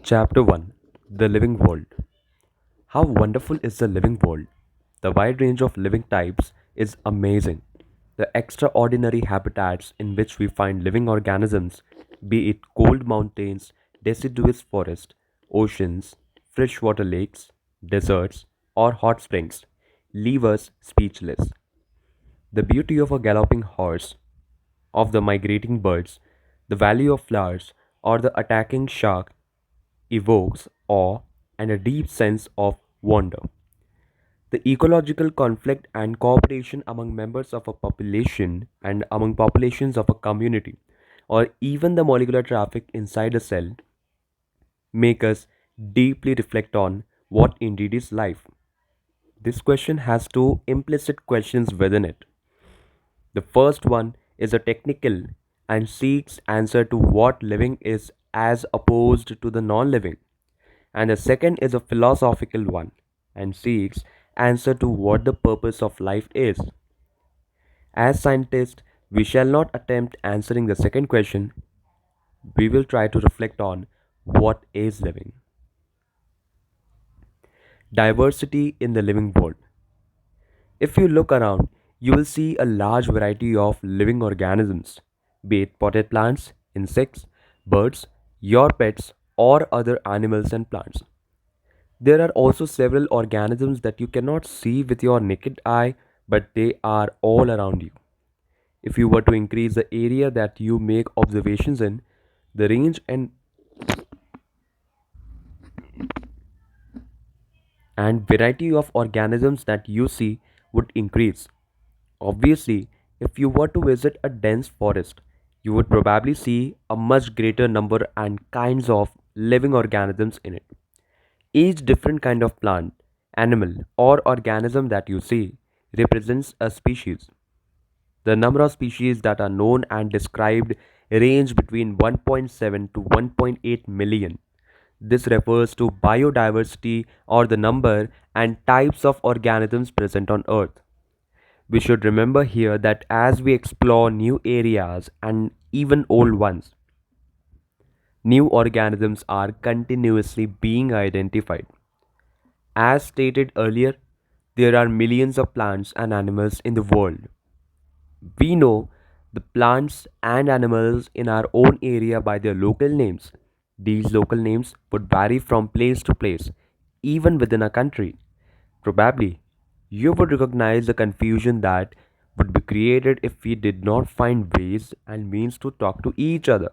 Chapter 1. The Living World. How wonderful is the living world? The wide range of living types is amazing. The extraordinary habitats in which we find living organisms, be it cold mountains, deciduous forests, oceans, freshwater lakes, deserts, or hot springs, leave us speechless. The beauty of a galloping horse, of the migrating birds, the value of flowers, or the attacking shark evokes awe and a deep sense of wonder. The ecological conflict and cooperation among members of a population and among populations of a community, or even the molecular traffic inside a cell, make us deeply reflect on what indeed is life. This question has two implicit questions within it. The first one is a technical and seeks answer to what living is as opposed to the non living. And the second is a philosophical one and seeks answer to what the purpose of life is. As scientists, we shall not attempt answering the second question, we will try to reflect on what is living. Diversity in the living world. If you look around, you will see a large variety of living organisms, be it potted plants, insects, birds, your pets, or other animals and plants. There are also several organisms that you cannot see with your naked eye, but they are all around you. If you were to increase the area that you make observations in, the range and variety of organisms that you see would increase. Obviously, if you were to visit a dense forest, you would probably see a much greater number and kinds of living organisms in it. Each different kind of plant, animal, or organism that you see represents a species. The number of species that are known and described range between 1.7 to 1.8 million. This refers to biodiversity or the number and types of organisms present on Earth. We should remember here that as we explore new areas and even old ones, new organisms are continuously being identified. As stated earlier, there are millions of plants and animals in the world. We know the plants and animals in our own area by their local names. These local names would vary from place to place, even within a country. Probably, you would recognize the confusion that would be created if we did not find ways and means to talk to each other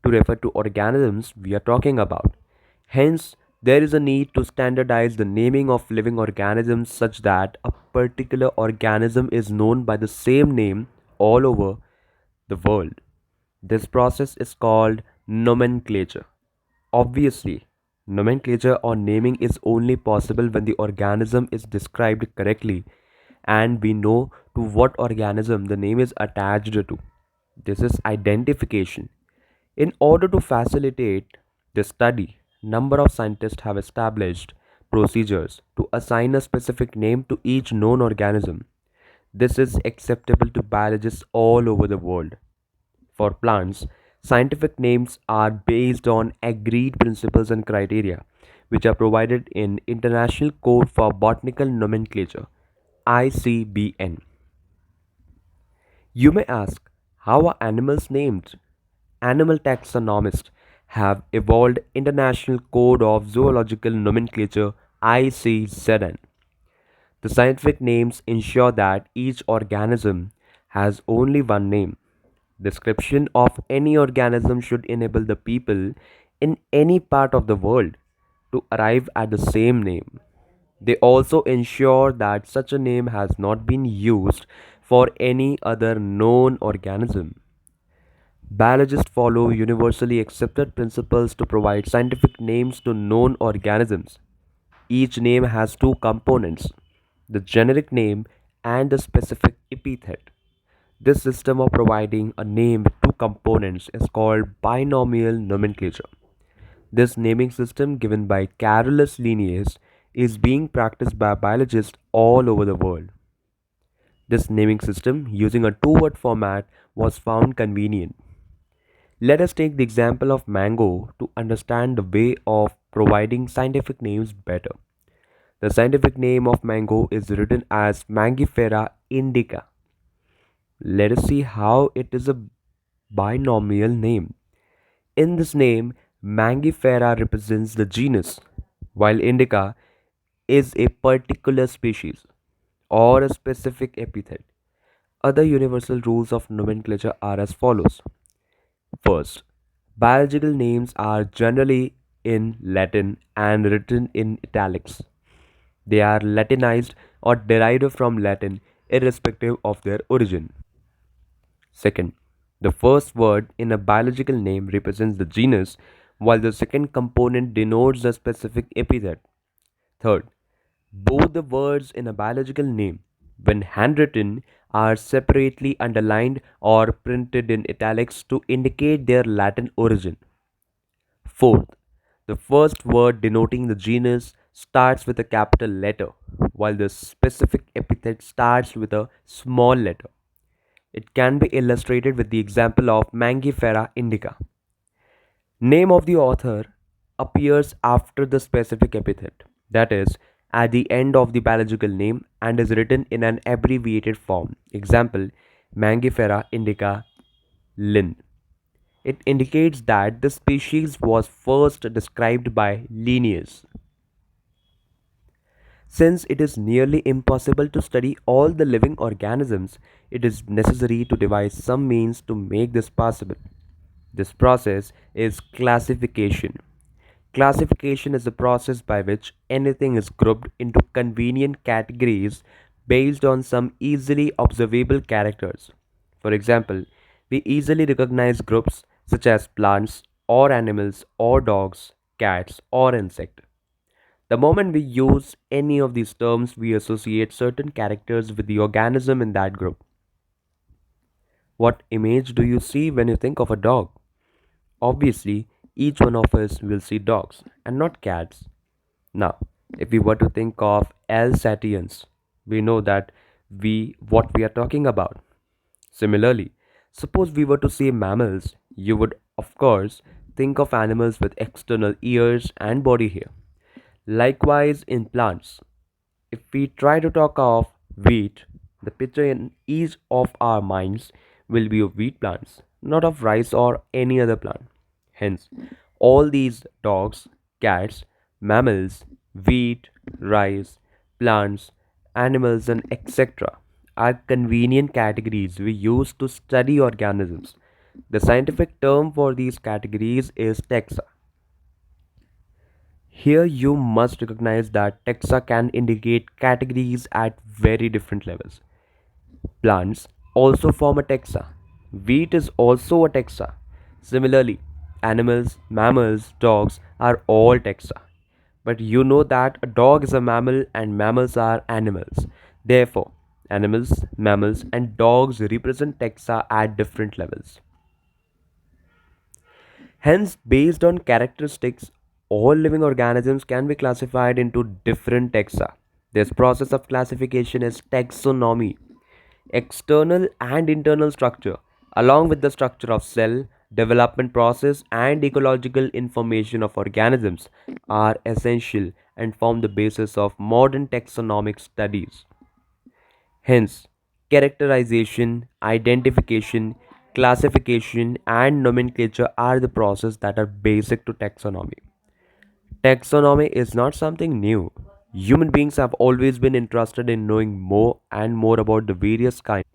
to refer to organisms we are talking about. Hence, there is a need to standardize the naming of living organisms such that a particular organism is known by the same name all over the world. This process is called nomenclature. Obviously, nomenclature or naming is only possible when the organism is described correctly and we know to what organism the name is attached to. This is identification. In order to facilitate the study, number of scientists have established procedures to assign a specific name to each known organism. This is acceptable to biologists all over the world. For plants, scientific names are based on agreed principles and criteria, which are provided in International Code for Botanical Nomenclature (ICBN). You may ask, how are animals named? Animal taxonomists have evolved International Code of Zoological Nomenclature (ICZN). The scientific names ensure that each organism has only one name. Description of any organism should enable the people in any part of the world to arrive at the same name. They also ensure that such a name has not been used for any other known organism. Biologists follow universally accepted principles to provide scientific names to known organisms. Each name has two components, the generic name and the specific epithet. This system of providing a name with two components is called binomial nomenclature. This naming system, given by Carolus Linnaeus, is being practiced by biologists all over the world. This naming system, using a two word format, was found convenient. Let us take the example of mango to understand the way of providing scientific names better. The scientific name of mango is written as Mangifera indica. Let us see how it is a binomial name. In this name, Mangifera represents the genus, while indica is a particular species or a specific epithet. Other universal rules of nomenclature are as follows. First, biological names are generally in Latin and written in italics. They are Latinized or derived from Latin irrespective of their origin. Second, the first word in a biological name represents the genus, while the second component denotes the specific epithet. Third, both the words in a biological name, when handwritten, are separately underlined or printed in italics to indicate their Latin origin. Fourth, the first word denoting the genus starts with a capital letter, while the specific epithet starts with a small letter. It can be illustrated with the example of Mangifera indica. Name of the author appears after the specific epithet, that is, at the end of the biological name and is written in an abbreviated form. Example, Mangifera indica Linn. It indicates that the species was first described by Linnaeus. Since it is nearly impossible to study all the living organisms, it is necessary to devise some means to make this possible. This process is classification. Classification is the process by which anything is grouped into convenient categories based on some easily observable characters. For example, we easily recognize groups such as plants or animals or dogs, cats or insects. The moment we use any of these terms, we associate certain characters with the organism in that group. What image do you see when you think of a dog? Obviously, each one of us will see dogs and not cats. Now, if we were to think of Alsatians, we know that we what we are talking about. Similarly, suppose we were to say mammals, you would of course think of animals with external ears and body hair. Likewise, in plants, if we try to talk of wheat, the picture in each of our minds will be of wheat plants, not of rice or any other plant. Hence, all these dogs, cats, mammals, wheat, rice, plants, animals, and etc. are convenient categories we use to study organisms. The scientific term for these categories is taxa. Here you must recognize that taxa can indicate categories at very different levels. Plants also form a taxa. Wheat is also a taxa. Similarly, animals, mammals, dogs are all taxa. But you know that a dog is a mammal and mammals are animals. Therefore, animals, mammals, and dogs represent taxa at different levels. Hence, based on characteristics, all living organisms can be classified into different taxa. This process of classification is taxonomy. External and internal structure, along with the structure of cell, development process, and ecological information of organisms, are essential and form the basis of modern taxonomic studies. Hence, characterization, identification, classification, and nomenclature are the processes that are basic to taxonomy. Taxonomy is not something new. Human beings have always been interested in knowing more and more about the various kinds.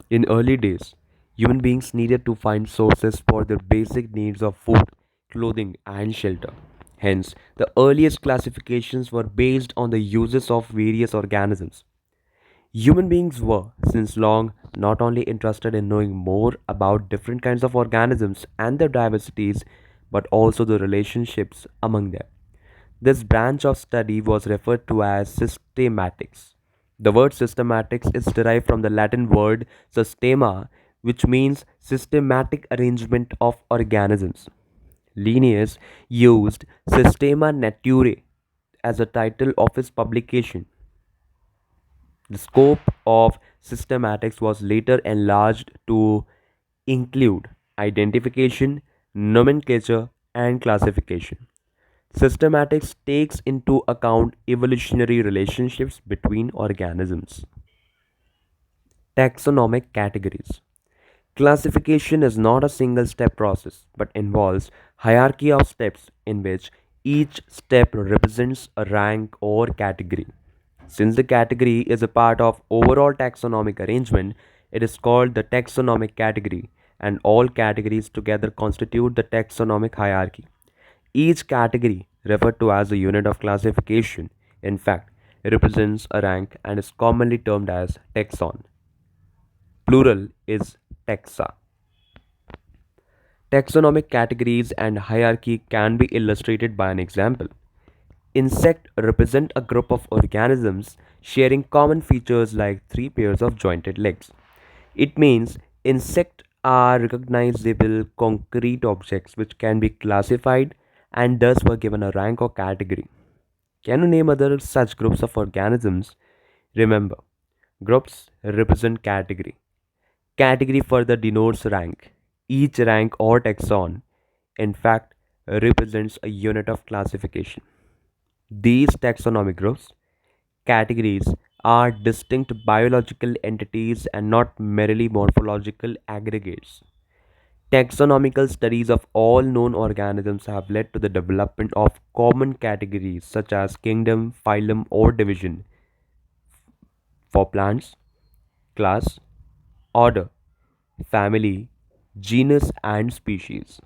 In early days, human beings needed to find sources for their basic needs of food, clothing, and shelter. Hence, the earliest classifications were based on the uses of various organisms. Human beings were, since long, not only interested in knowing more about different kinds of organisms and their diversities, but also the relationships among them. This branch of study was referred to as systematics. The word systematics is derived from the Latin word systema, which means systematic arrangement of organisms. Linnaeus used Systema Naturae as a title of his publication. The scope of systematics was later enlarged to include identification, nomenclature, and classification. Systematics takes into account evolutionary relationships between organisms. Taxonomic categories. Classification is not a single step process but involves hierarchy of steps in which each step represents a rank or category. Since the category is a part of overall taxonomic arrangement, it is called the taxonomic category and all categories together constitute the taxonomic hierarchy. Each category, referred to as a unit of classification, in fact, represents a rank and is commonly termed as taxon. Plural is taxa. Taxonomic categories and hierarchy can be illustrated by an example. Insect represent a group of organisms sharing common features like three pairs of jointed legs. It means insects are recognizable concrete objects which can be classified and thus were given a rank or category. Can you name other such groups of organisms? Remember, groups represent category. Category further denotes rank. Each rank or taxon, in fact, represents a unit of classification. These taxonomic groups, categories, are distinct biological entities and not merely morphological aggregates. Taxonomical studies of all known organisms have led to the development of common categories such as kingdom, phylum, or division for plants, class, order, family, genus, and species.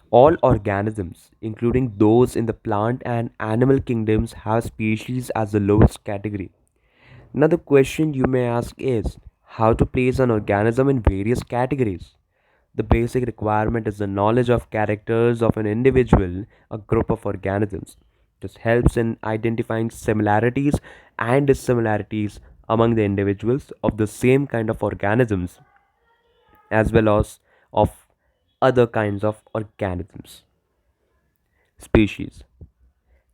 All organisms, including those in the plant and animal kingdoms, have species as the lowest category. Now, the question you may ask is how to place an organism in various categories. The basic requirement is the knowledge of characters of an individual, a group of organisms. This helps in identifying similarities and dissimilarities among the individuals of the same kind of organisms as well as of other kinds of organisms. Species.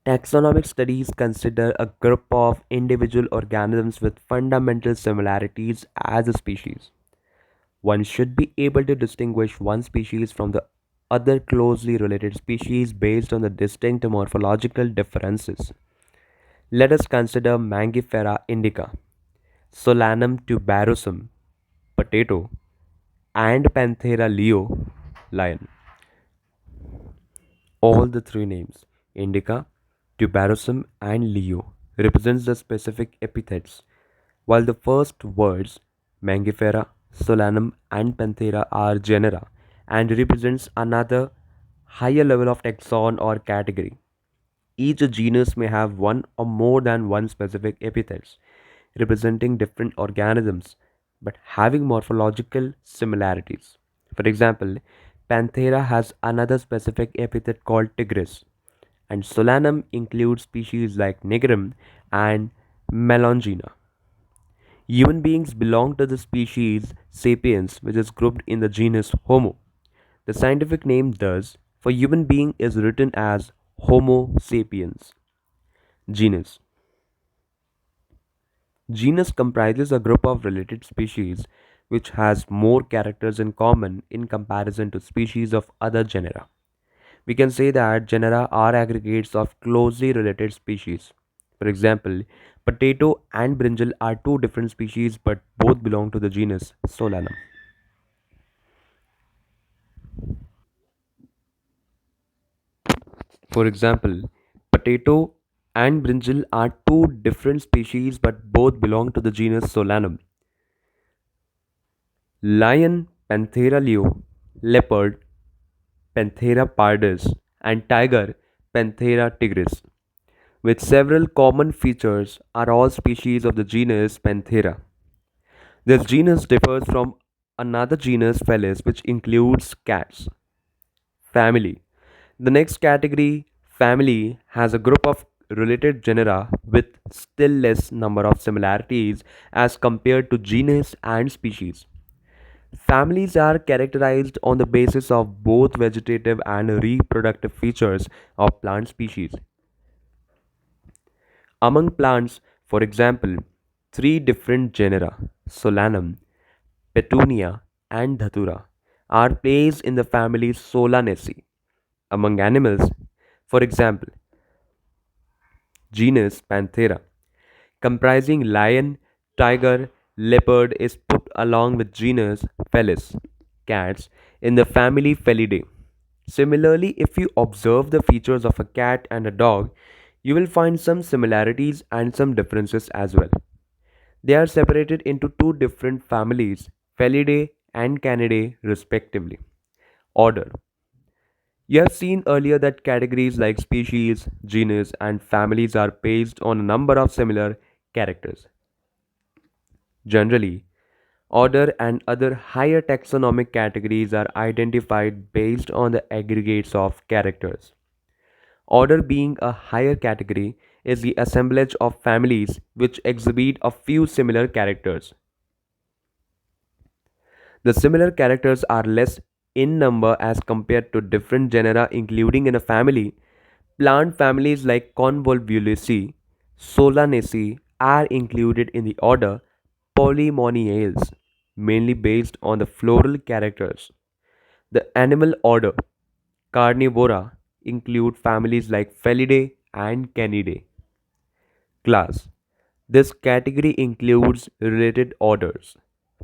Taxonomic studies consider a group of individual organisms with fundamental similarities as a species. One should be able to distinguish one species from the other closely related species based on the distinct morphological differences. Let us consider Mangifera indica, Solanum tuberosum, potato, and Panthera leo, lion. All the three names, indica, tuberosum, and leo, represents the specific epithets, while the first words, Mangifera, Solanum, and Panthera, are genera and represents another higher level of taxon or category. Each genus may have one or more than one specific epithets, representing different organisms but having morphological similarities. For example, Panthera has another specific epithet called tigris, and Solanum includes species like Nigrum and Melongena. Human beings belong to the species Sapiens, which is grouped in the genus Homo. The scientific name thus for human being is written as Homo sapiens. Genus. Genus comprises a group of related species which has more characters in common in comparison to species of other genera. We can say that genera are aggregates of closely related species. For example, potato and brinjal are two different species but both belong to the genus Solanum. For example, potato and brinjal are two different species but both belong to the genus Solanum. Lion, Panthera leo, leopard, Panthera pardus, and tiger, Panthera tigris, with several common features, are all species of the genus Panthera. This genus differs from another genus Felis, which includes cats. Family. The next category, family, has a group of related genera with still less number of similarities as compared to genus and species. Families are characterized on the basis of both vegetative and reproductive features of plant species. Among plants, for example, three different genera, Solanum, Petunia, and Dhatura, are placed in the family Solanaceae. Among animals, for example, genus Panthera, comprising lion, tiger, leopard, is put along with genus Felis, cats, in the family Felidae. Similarly, if you observe the features of a cat and a dog, you will find some similarities and some differences as well. They are separated into two different families, Felidae and Canidae, respectively. Order. You have seen earlier that categories like species, genus, and families are based on a number of similar characters. Generally, order and other higher taxonomic categories are identified based on the aggregates of characters. Order, being a higher category, is the assemblage of families which exhibit a few similar characters. The similar characters are less in number as compared to different genera, including in a family. Plant families like Convolvulaceae, Solanaceae are included in the order Polymoniales, mainly based on the floral characters. The animal order Carnivora include families like Felidae and Canidae. Class. This category includes related orders.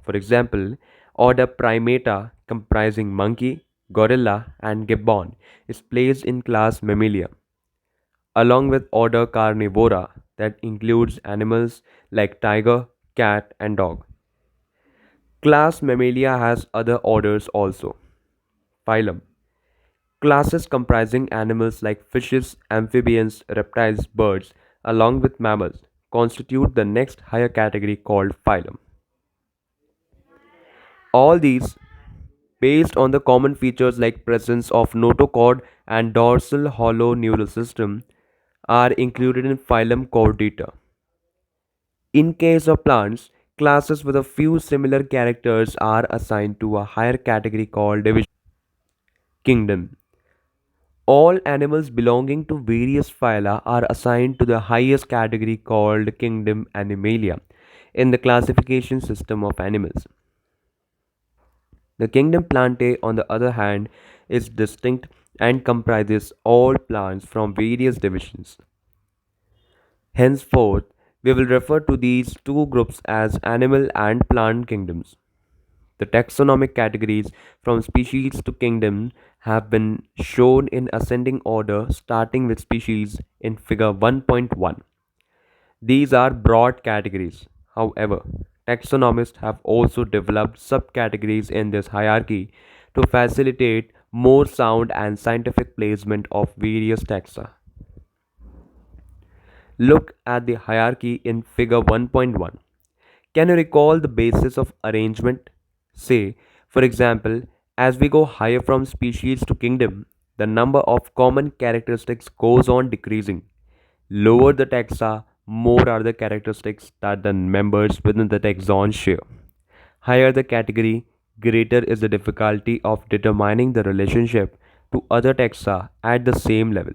For example, order Primata, comprising monkey, gorilla, and gibbon, is placed in class Mammalia, along with order Carnivora, that includes animals like tiger, cat, and dog. Class Mammalia has other orders also. Phylum. Classes comprising animals like fishes, amphibians, reptiles, birds, along with mammals, constitute the next higher category called phylum. All these, based on the common features like presence of notochord and dorsal hollow neural system, are included in phylum Chordata. In case of plants, classes with a few similar characters are assigned to a higher category called division. Kingdom. All animals belonging to various phyla are assigned to the highest category called kingdom Animalia in the classification system of animals. The kingdom Plantae, on the other hand, is distinct and comprises all plants from various divisions. Henceforth, we will refer to these two groups as animal and plant kingdoms. The taxonomic categories from species to kingdom have been shown in ascending order starting with species in figure 1.1. These are broad categories. However, taxonomists have also developed subcategories in this hierarchy to facilitate more sound and scientific placement of various taxa. Look at the hierarchy in figure 1.1. Can you recall the basis of arrangement? Say, for example, as we go higher from species to kingdom, the number of common characteristics goes on decreasing. Lower the taxa, more are the characteristics that the members within the taxon share. Higher the category, greater is the difficulty of determining the relationship to other taxa at the same level.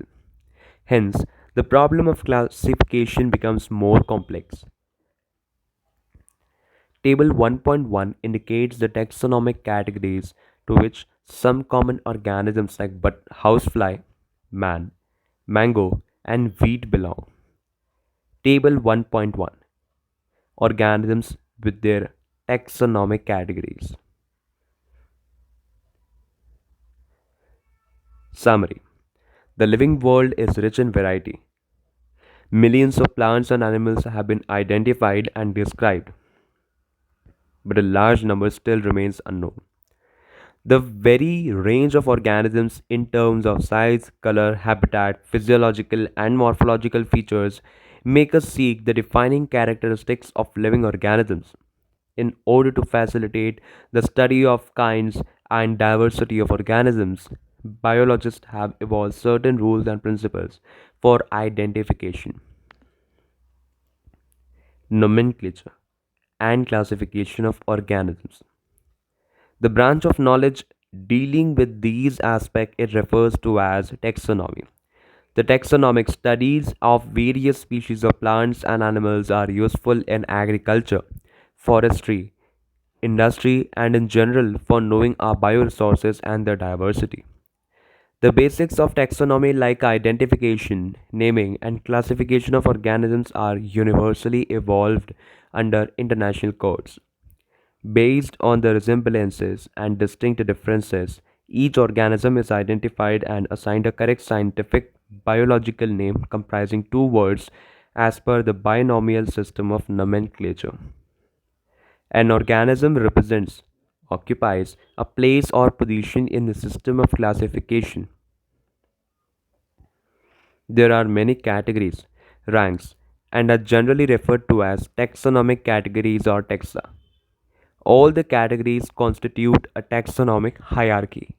Hence, the problem of classification becomes more complex. Table 1.1 indicates the taxonomic categories to which some common organisms like housefly, man, mango, and wheat belong. Table 1.1, organisms with their taxonomic categories. Summary. The living world is rich in variety. Millions of plants and animals have been identified and described, but a large number still remains unknown. The very range of organisms in terms of size, color, habitat, physiological, and morphological features make us seek the defining characteristics of living organisms. In order to facilitate the study of kinds and diversity of organisms, biologists have evolved certain rules and principles for identification, nomenclature, and classification of organisms. The branch of knowledge dealing with these aspects is referred to as taxonomy. The taxonomic studies of various species of plants and animals are useful in agriculture, forestry, industry, and in general for knowing our bioresources and their diversity. The basics of taxonomy, like identification, naming, and classification of organisms, are universally evolved under international codes. Based on the resemblances and distinct differences, each organism is identified and assigned a correct scientific biological name comprising two words as per the binomial system of nomenclature. An organism represents, occupies a place or position in the system of classification. There are many categories, ranks, and are generally referred to as taxonomic categories or taxa. All the categories constitute a taxonomic hierarchy.